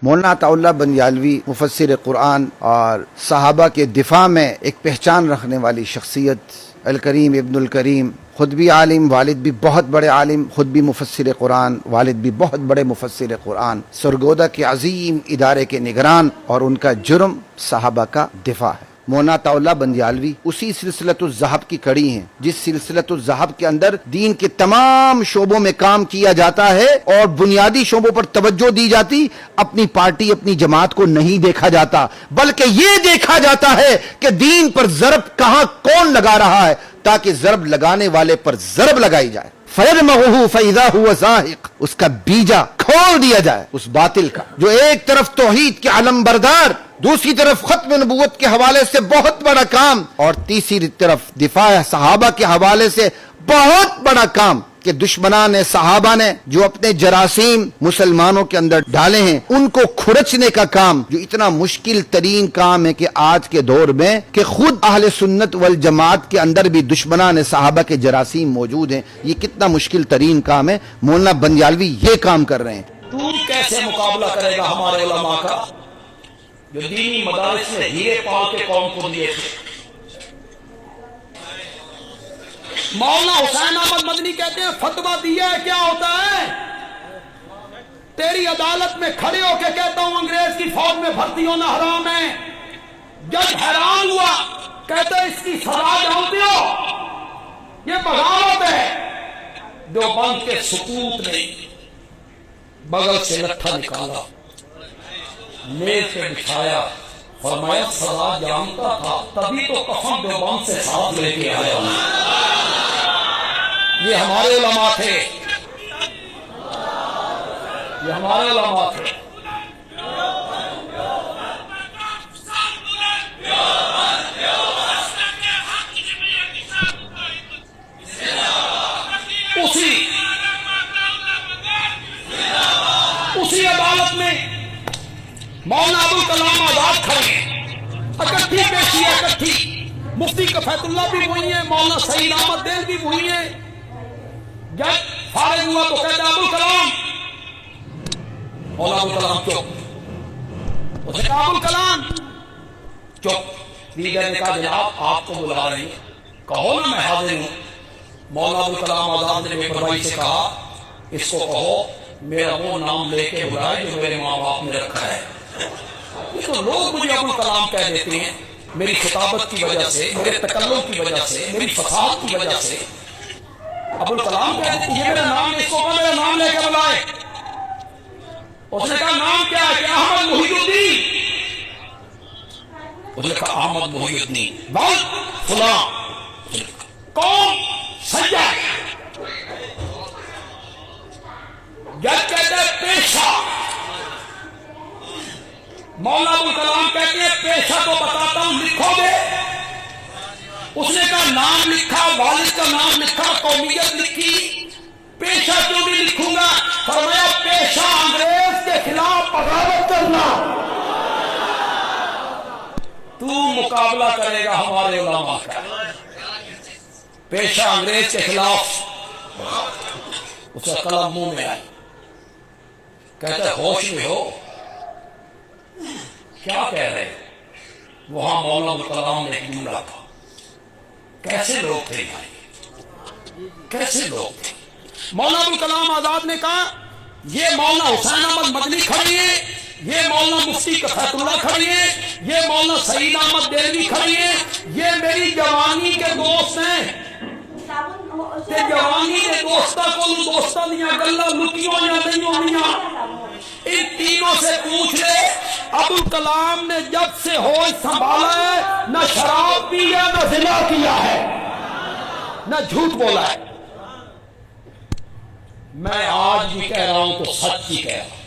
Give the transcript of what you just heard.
مولانا عطا اللہ بندیالوی مفسر قرآن اور صحابہ کے دفاع میں ایک پہچان رکھنے والی شخصیت، الکریم ابن الکریم، خود بھی عالم، والد بھی بہت بڑے عالم، خود بھی مفسر قرآن، والد بھی بہت بڑے مفسر قرآن، سرگودا کے عظیم ادارے کے نگران، اور ان کا جرم صحابہ کا دفاع ہے۔ مولانا عطا اللہ بندیالوی اسی سلسلۃ الذہب کی کڑی ہیں جس سلسلۃ الذہب کے اندر دین کے تمام شعبوں میں کام کیا جاتا ہے اور بنیادی شعبوں پر توجہ دی جاتی، اپنی پارٹی اپنی جماعت کو نہیں دیکھا جاتا، بلکہ یہ دیکھا جاتا ہے کہ دین پر ضرب کہاں کون لگا رہا ہے تاکہ ضرب لگانے والے پر ضرب لگائی جائے۔ فَيَدْمَغُهُ فَإِذَا هُوَ زَاهِقٌ، اس کا بیجا کھول دیا جائے اس باطل کا، جو ایک طرف توحید کے علم بردار، دوسری طرف ختم نبوت کے حوالے سے بہت بڑا کام، اور تیسری طرف دفاع صحابہ کے حوالے سے بہت بڑا کام، کہ دشمنان صحابہ نے جو اپنے جراثیم مسلمانوں کے اندر ڈالے ہیں ان کو کھرچنے کا کام، جو اتنا مشکل ترین کام ہے کہ آج کے دور میں کہ خود اہل سنت والجماعت کے اندر بھی دشمنان صحابہ کے جراثیم موجود ہیں، یہ کتنا مشکل ترین کام ہے، مولانا بندیالوی یہ کام کر رہے ہیں۔ تو کیسے مقابلہ کرے گا ہمارے علماء کا جو دینی مدارس میں ہیرے پال کے قوم کو دیے تھے؟ مولانا حسین احمد مدنی کہتے ہیں فتویٰ دیا ہے کیا ہوتا ہے؟ تیری عدالت میں کھڑے ہو کے کہتا ہوں انگریز کی فوج میں بھرتی ہونا حرام ہے۔ جج حیران ہوا، کہتے ہیں اس کی سزا جانتے ہو؟ یہ بغاوت ہے۔ دیوبند کے سکوت نے بغل سے لٹھا نکالا، میز پہ بچھایا، فرمایا سزا جانتا تھا تبھی تو کفن دیوبند سے ساتھ لے کے آیا ہوں۔ یہ ہمارے علماء تھے، یہ ہمارے علماء تھے۔ اسی عدالت میں مولانا ابوالکلام آزاد کھڑے ہیں، اکٹھی پیشی ہے، اکٹھی۔ مفتی کفایت اللہ بھی وہی ہیں، مولانا سعید احمد دیل بھی وہی ہیں۔ جب فارغ ہوا تو کہتا ابوالکلام، مولانا ابوالکلام چپ، اس نے کہا ابوالکلام چپ۔ لیڈر نے کہا جناب آپ کو بلا رہے ہیں، کہو نا میں حاضر ہوں۔ مولانا ابوالکلام آزاد نے بے پرواہی سے کہا اس کو کہو میرا وہ نام لے کے بلائے جو میرے ماں باپ نے رکھا ہے۔ تو لوگ مجھے ابوالکلام کہہ دیتے ہیں میری خطابت کی وجہ سے، میرے تکلم کی وجہ سے، میری فصاحت کی وجہ سے۔ ابوالکلام کہتے ہیں یہ میرا نام، اس کو کہا میرا نام لے کے بلائے۔ اس نے کہا نام کیا ہے؟ کہ احمد محی الدین۔ اس نے کہا احمد محی الدین بس فلاں کون؟ سید۔ جج کہتے ہیں پیشہ۔ مولانا ابوالکلام کہتے ہیں پیشہ تو بتاتا ہوں، لکھو گے؟ اس نے کہا نام لکھا، والد کا نام لکھا، قومیت لکھی، پیشہ کیوں نہیں لکھوں گا؟ فرمایا پیشہ انگریز کے خلاف بغاوت کرنا۔ تو مقابلہ کرے گا ہمارے علماء کا، پیشہ انگریز کے خلاف۔ اس کا قلم منہ میں آئی، کہتا ہے ہوش میں ہو؟ کیا کہہ رہے؟ وہاں مولانا ابوالکلام نے ایک جملہ تھا، کیسے لوگ تھے بھائی، کیسے لوگ تھے؟ مولانا ابوالکلام آزاد نے کہا یہ مولانا حسین احمد مدنی کھڑی ہیں، یہ مولانا مفتی کفایت اللہ کھڑی ہیں، یہ مولانا سعید احمد دیلوی کھڑی ہیں، یہ میری جوانی کے دوست ہیں۔ کہ جوانی کے دوستہ کو دوستہ دیا گلہ لکیوں یا نہیں ہونیاں، ان تینوں سے پوچھ لے ابوالکلام نے جب سے ہوش سنبھالا ہے نہ شراب پی ہے، نہ زنا کیا ہے، نہ جھوٹ بولا ہے۔ میں آج بھی کہہ رہا ہوں تو سچ ہی کہہ رہا ہوں۔